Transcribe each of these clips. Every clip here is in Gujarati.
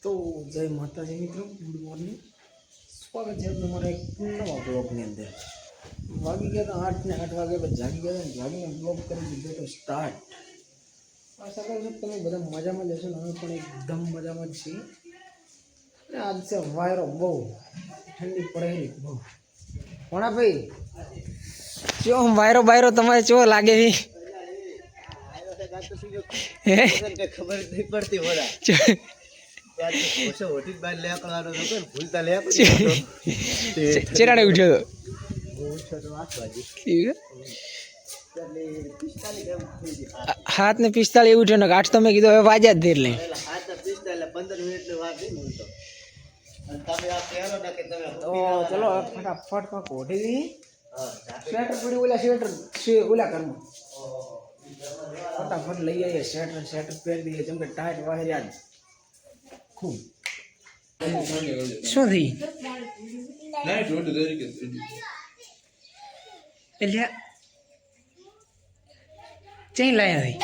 તો જય માતાજી મિત્રો, ગુડ મોર્નિંગ. સ્વાગત છે તમારા એક નવા બ્લોગની અંદર. વાગી ગયા તો 8 ને 8 વાગે પછી જાગી ગયા ને જાગીને બ્લોગ કરી દીધો તો સ્ટાર્ટ. આશા કરું છું તમે બધા મજામાં જશો ને અમે પણ એકદમ મજામાં જ છીએ. અને આજ છે વાયરો બહુ ઠંડી પડેલી બહુ. ભણા ભાઈ ચો વાયરો બાયરો તમારે ચો લાગે છે? ખબર નહીં પડતી બોલા ચેરાડે ઉઠ્યો તો 7:45 ઉઠ્યો ને 8 તમે કીધું હવે વાજ્યા જ ધીર લઈ 15 મિનિટની વાત નહીં તો ચલો ફટાફટ કાંક ઓઢી દી. સ્વેટર પડી ઓલા સ્વેટર ઓલા ઘરમાં ફટાફટ લઈ આવીએ. સ્વેટર પહેરી દઈએ જેમ કે ટાઈટ વાહર્યા જ ખૂબ. શું થઈ એટલે ચઈ લાયા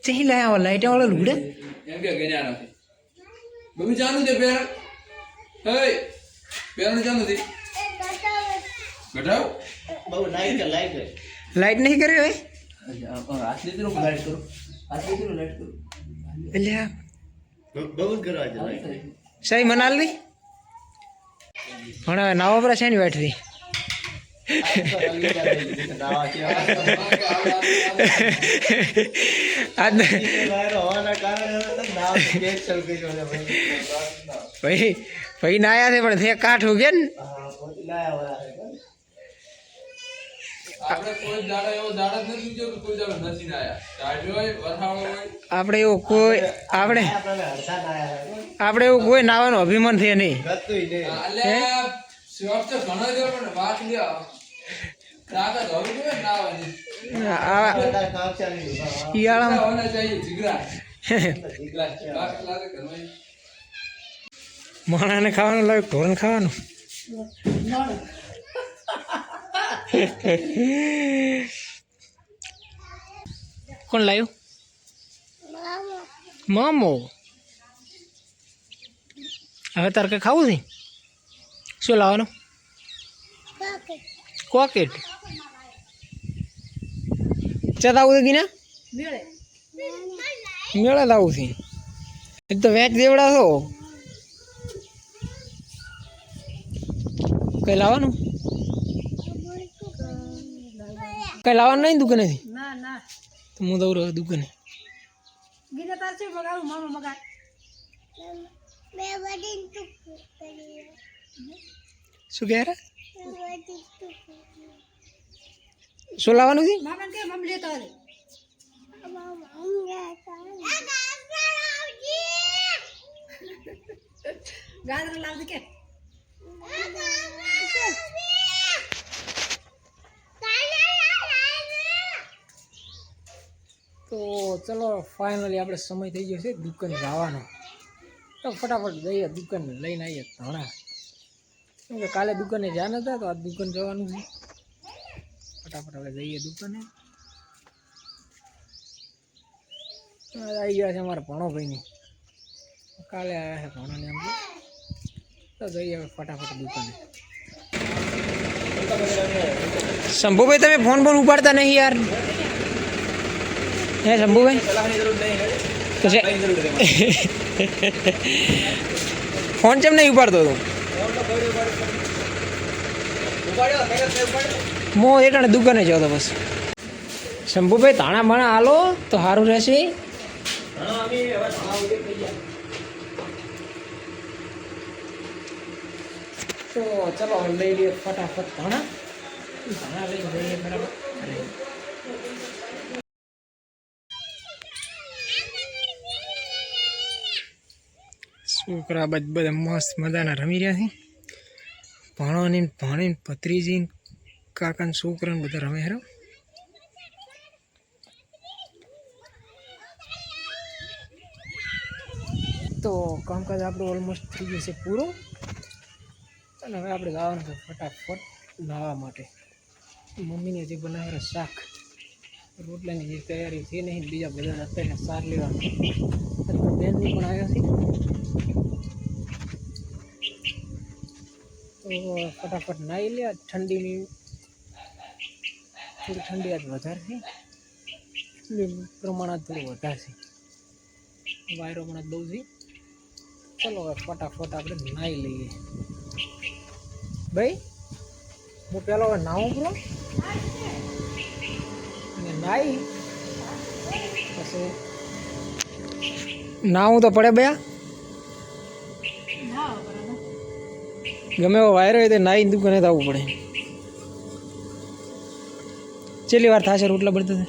ચઈ લાયા લાઈટ વાળો લુગડે એમ કે ગણ્યા નથી બબી ચાલુ છે પેર હે પેરને ચાલુ છે ઘટાવ બહુ લાઈટ લાઈટ નહીં કરી હવે હાથ લીધો લાઈટ કરો હાથ લીધો લાઈટ કરો એટલે બહુ કરવા છે લાઈટ સહી મનાલ ની પણ હવે નાવા પર છે ને બેઠી ભાઈ નાયા છે પણ તે કાઠું કે ને આપણે કોઈ દાડો એવો દાડો નથી જો કે કોઈ દાડો નથી આયા રાજો હોય વરહાળો હોય આપણે એવું કોઈ આપણે એવું કોઈ નાવાનો અભિમાન છે નહીં. એટલે શોપ તો ઘણો જો પણ વાત લ્યો તાકાત હોવી જોઈએ નાવાની શિયાળામાં હોના ચાહીએ જીગરા બાકી લાગે ઘરમાં માણાને ખાવાનું લાગે ઢોરને ખાવાનું. કોણ લાવ્યું? મામો. હવે તારે કંઈ ખાવું છે? શું લાવવાનું? કોકેટ. ચા લાવું છે ના મેળે લાવું છે. એ તો વેચ દેવડા છો. કઈ લાવવાનું? કઈ લાવવાનું નહીં દુકાનેથી? તો હું દઉં રહ્યો દુકાને. શું કહે? શું લાવવાનું છે? તો ચલો ફાઇનલી આપણે સમય થઈ ગયો છે દુકાન જવાનો. તો ફટાફટ જઈએ દુકાને લઈને આવીએ ઘણા. કેમ કે કાલે દુકાને જ્યાં નતા તો આ દુકાન જવાનું છે. ફટાફટ આપણે જઈએ દુકાને. આવી ગયા છે અમારા ભણોભાઈની. કાલે આવ્યા છે ભણોને એમ તો જઈએ હવે ફટાફટ દુકાને. શંભુભાઈ તમે ફોન ઉપાડતા નહીં યાર. હે શંભુભાઈ ફોન કેમ નહીં ઉપાડતો તું? મો એટાણે દુકાને જાવ તો બસ. શંભુભાઈ ધાણા ભાણા હાલો તો સારું રહેશે. તો ચલો લઈ લઈએ ફટાફટ ધાણા લઈને જઈએ બરાબર. છોકરા બધા મસ્ત મજાના રમી રહ્યા છે. ભાણોની ભાણી ભત્રીજી કાકાના છોકરાને બધા રમે હેરો. તો કામકાજ આપણું ઓલમોસ્ટ થઈ ગયું છે પૂરો. અને હવે આપણે જવાનું છે ફટાફટ નાહવા માટે. મમ્મીને હજી બનાવેલા શાક રોટલાની જે તૈયારી છે નહીં, બીજા બધા અત્યારે સાર લેવા અથવા બેનની પણ આવ્યા છે. તો ફટાફટ નાહી લે. ઠંડીની થોડી ઠંડી આજ વધારે છે, પ્રમાણ આજ થોડું વધારે છે, વાયરો પણ આજ બહુ છે. ચલો હવે ફટાફટ આપણે નાહી લઈએ. ભાઈ હું પેલો હવે નાહું બ્રો, અને નાહી પછી નાહવું તો પડે ભયા. ગમે એવો વાયરો હોય તો નાહી દુકાને તો આવવું પડે. છેલ્લી વાર થશે રોટલા બળતા.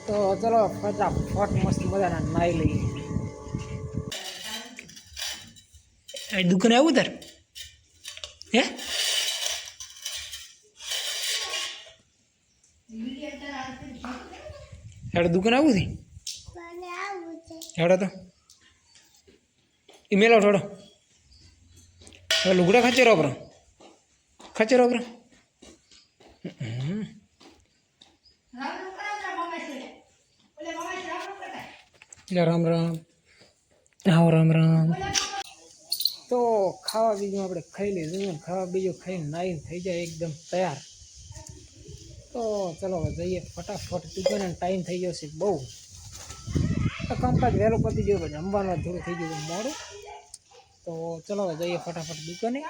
તો ચલો ફટાફટ મસ્ત મજાના નાહી લઈએ. દુકાને આવું તાર હે? હેડો દુકાને આવું છે? હેડો તો ઈમેલ થોડો હવે લુગડા ખચેરો બરો રામ રામ. આવો રામ રામ. તો ખાવા બીજું આપણે ખાઈ લીધું, ખાવા બીજું ખાઈને નાહીને થઈ જાય એકદમ તૈયાર. તો ચલો હવે જઈએ ફટાફટ દુકાને. ટાઈમ થઈ ગયો છે બહુ, કામકાજ વહેલું પતી ગયું, જમવાનું થોડું થઈ ગયું મોડું. તો ચલો હવે જઈએ ફટાફટ દુકાને.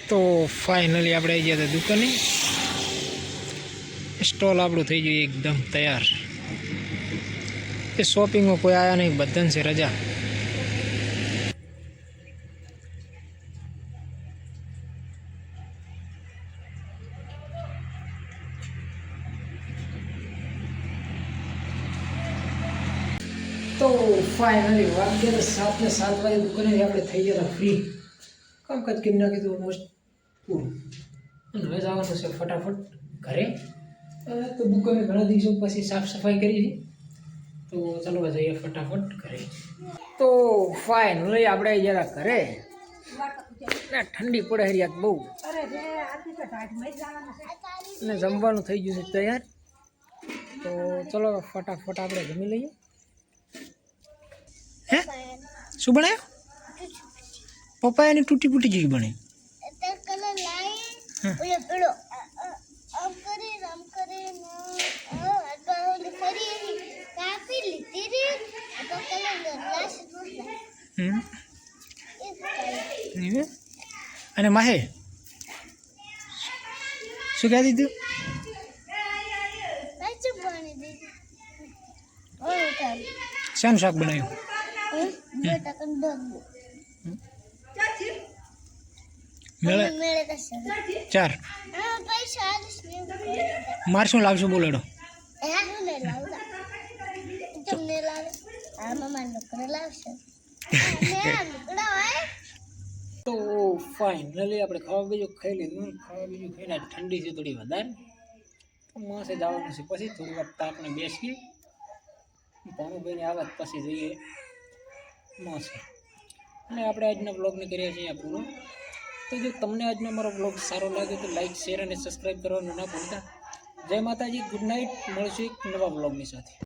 તો ફાઇનલી આપણે આવી ગયા હતા દુકાને. સ્ટોલ આપણું થઈ ગયું એકદમ તૈયાર. એ શોપિંગમાં કોઈ આવ્યા નહીં, બધાને છે રજા. તો ફાઇનલી વાગ્યા 7 ને 7 વાગે દુકાને આપણે થઈ ગયા ફ્રી. કામકાજ કરી નાખી તો ઓલમોસ્ટ પૂરું. અને હવે જવાનું છે ફટાફટ ઘરે. તો દુકાને ઘણા દિવસો પછી સાફ સફાઈ કરી છે. તો ચાલો જઈએ ફટાફટ ઘરે. તો ફાઇનલી આપણે જરા ઘરે. ઠંડી પડે હરિયાત બહુ, અને જમવાનું થઈ ગયું છે તૈયાર. તો ચલો ફટાફટ આપણે જમી લઈએ. હે શું બનાવ્યું? પપ્પાની તૂટી ફૂટી જેવી બને. અને માહે શું કહી દીધું? શાનું શાક બનાવ્યું? ચાર માર શું લાવશું બોલેડો? તો ફાઇનલી આપણે ખાવા બીજું ખાઈ લીધું. ખાવા બીજું ખાઈને ઠંડી છે થોડી વધારે. તો માસે જવાનું છે, પછી થોડી વાર તાપને બેસીએ. ભાનુભાઈને આવે પછી જઈએ માસે. અને આપણે આજના બ્લોગને કરીએ છીએ આ પૂરો. તો જો તમને આજનો મારો બ્લોગ સારો લાગે તો લાઈક, શેર અને સબસ્ક્રાઈબ કરવાનું ના ભૂલતા. જય માતાજી, ગુડ નાઇટ. મળશું એક નવા બ્લોગની સાથે.